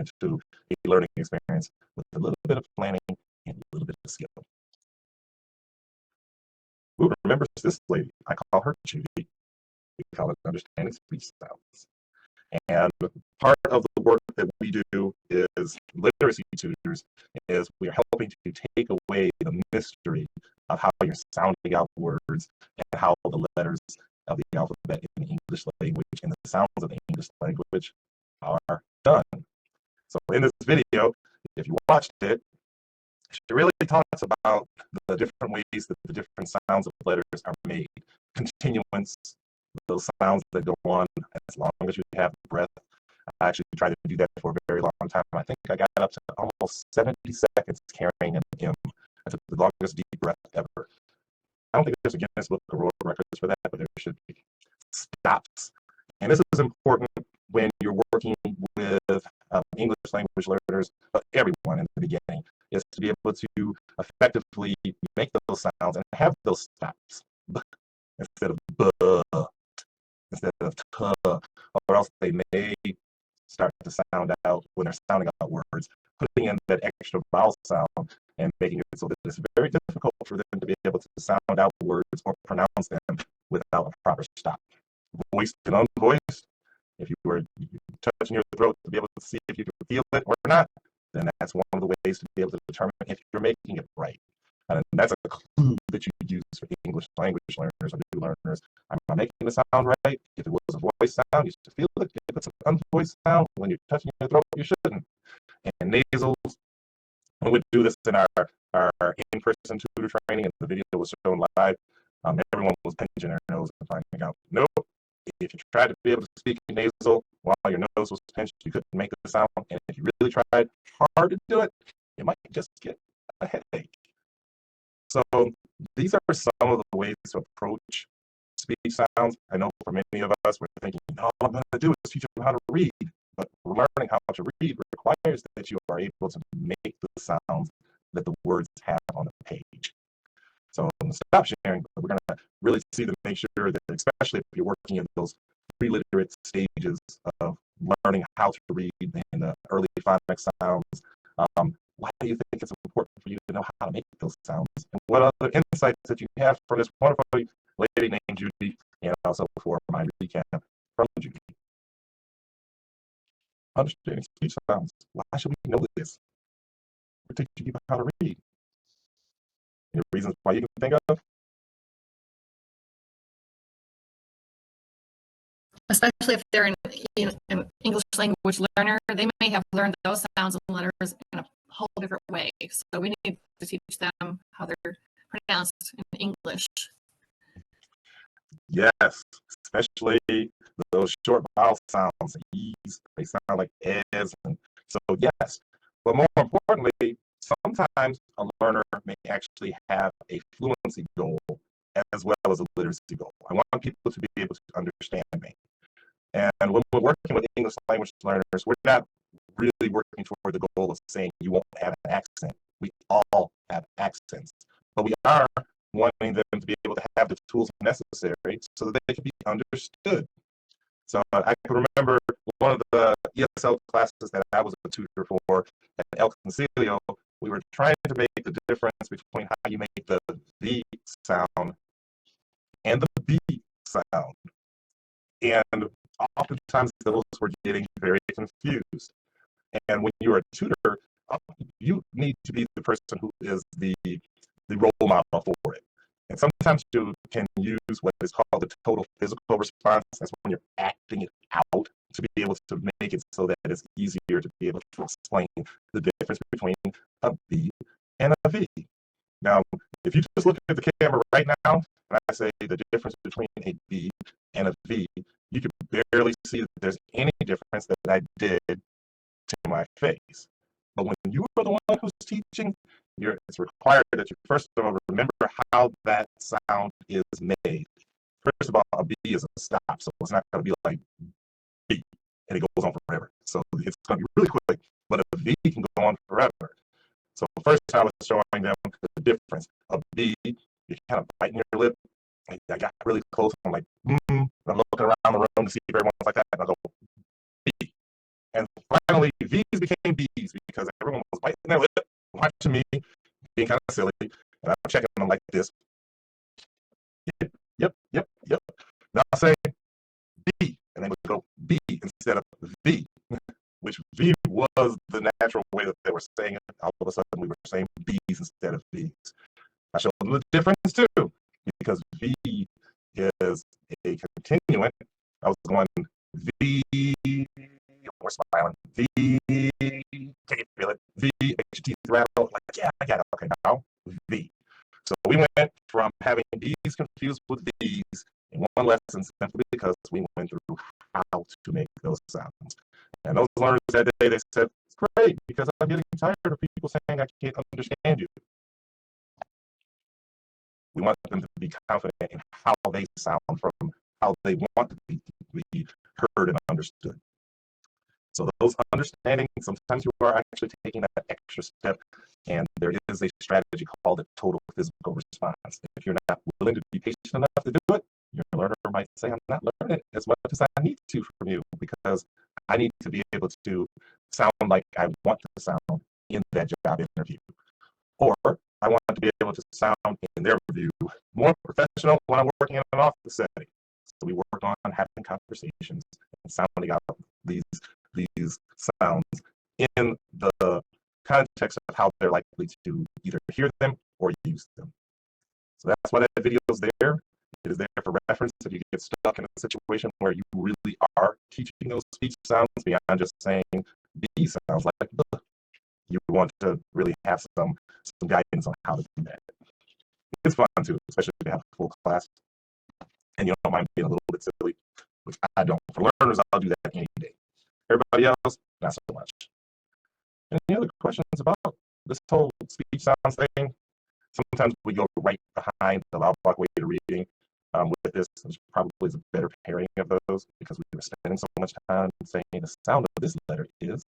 into a learning experience with a little bit of planning and a little bit of skill. Who remembers this lady? I call her Judy. We call it Understanding Speech Sounds. And part of the work that we do is literacy tutors, is we are helping to take away the mystery of how you're sounding out words and how the letters of the alphabet in the English language and the sounds of the English language are done. So in this video, if you watched it, she really talks about the different ways that the different sounds of letters are made. Continuance, those sounds that go on as long as you have breath. I actually tried to do that for a very long time. I think I got up to almost 70 seconds carrying an M. I took the longest deep breath ever. I don't think there's a Guinness Book of World Records for that, but there should be. Stops. And this is important when you're working with English language learners, but everyone in the beginning, is to be able to effectively make those sounds and have those stops instead of buh, instead of tuh, or else they may start to sound out when they're sounding out words, putting in that extra vowel sound and making it so that it's very difficult for them to be able to sound out words or pronounce them without a proper stop. Voiced and unvoiced, if you were touching your throat to be able to see if you can feel it or not, then that's one of the ways to be able to determine if you're making it right. And that's a clue that you use for English language learners or new learners. Am I making the sound right? If it was a voice sound, you should feel it. If it's an unvoiced sound, when you're touching your throat, you shouldn't. And nasals, we would do this in our in-person tutor training, and the video was shown live. Everyone was pinching their nose and finding out, nope. If you tried to be able to speak nasal while your nose was pinched, you couldn't make the sound. And if you really tried hard to do it, you might just get a headache. So these are some of the ways to approach speech sounds. I know for many of us, we're thinking, all I'm going to do is teach them how to read. But learning how to read requires that you are able to make the sounds that the words have on the page. So I'm going to stop sharing, but we're going to really see to make sure that, especially if you're working in those pre-literate stages of learning how to read in the early phonic sounds, why do you think it's important for you to know how to make those sounds? And what other insights that you have from this wonderful lady named Judy, and also for my recap from Judy. Understanding speech sounds. Why should we know this? We're teaching people how to read. Any reasons why you can think of? Especially if they're an English language learner, they may have learned those sounds and letters in a whole different way. So we need to teach them how they're pronounced in English. Yes, especially those short vowel sounds, E's, they sound like as. And so yes, but more importantly, sometimes a learner may actually have a fluency goal as well as a literacy goal. I want people to be able to understand me. And when we're working with English language learners, we're not really working toward the goal of saying you won't have an accent. We all have accents, but we are wanting them to be able to have the tools necessary so that they can be understood. So I can remember one of the ESL classes that I was a tutor for at El Concilio. We were trying to make the difference between how you make the V sound and the B sound. And oftentimes those were getting very confused. And when you're a tutor, you need to be the person who is the role model for it. And sometimes you can use what is called the total physical response. That's when you're acting it out to be able to make it so that it's easier to be able to explain the difference between a B and a V. Now, if you just look at the camera right now, and I say the difference between a B and a V, you can barely see that there's any difference that I did to my face. But when you are the one who's teaching, it's required that you first of all remember how that sound is made. First of all, a B is a stop, so it's not going to be like B, and it goes on forever. So it's going to be really quick, but a V can go on forever. So first I was showing them the difference. A B, you're kind of biting your lip. I got really close. I'm like, I'm looking around the room to see if everyone's like that, and I go, B. And finally, V's became kind of silly, and I'm checking them like this. Yep. Now I say B, and they would go B instead of V, which V was the natural way that they were saying it. All of a sudden, we were saying B's instead of V's. I showed them the difference too, because V is a continuant. I was going V, we're smiling. V, can you feel it? V, make your teeth rattle. Like, yeah, I got it. Okay, now V. So we went from having B's confused with V's in one lesson simply because we went through how to make those sounds. And those learners that day, they said, it's great because I'm getting tired of people saying I can't understand you. We want them to be confident in how they sound from how they want to be heard and understood. So those understanding, sometimes you are actually taking that extra step, and there is a strategy called a total physical response. If you're not willing to be patient enough to do it, your learner might say, I'm not learning as much as I need to from you because I need to be able to sound like I want to sound in that job interview. Or I want to be able to sound, in their view, more professional when I'm working in an office setting. So we work on having conversations and sounding out these sounds in the context of how they're likely to either hear them or use them. So that's why that video is there. It is there for reference if you get stuck in a situation where you really are teaching those speech sounds beyond just saying B sounds like B. You want to really have some guidance on how to do that. It's fun too, especially if you have a full class and you don't mind being a little bit silly, which I don't. For learners, I'll do that any day. Everybody else, not so much. Any other questions about this whole speech sounds thing? Sometimes we go right behind the Laubach way to reading with this, which probably is a better pairing of those because we were spending so much time saying the sound of this letter is,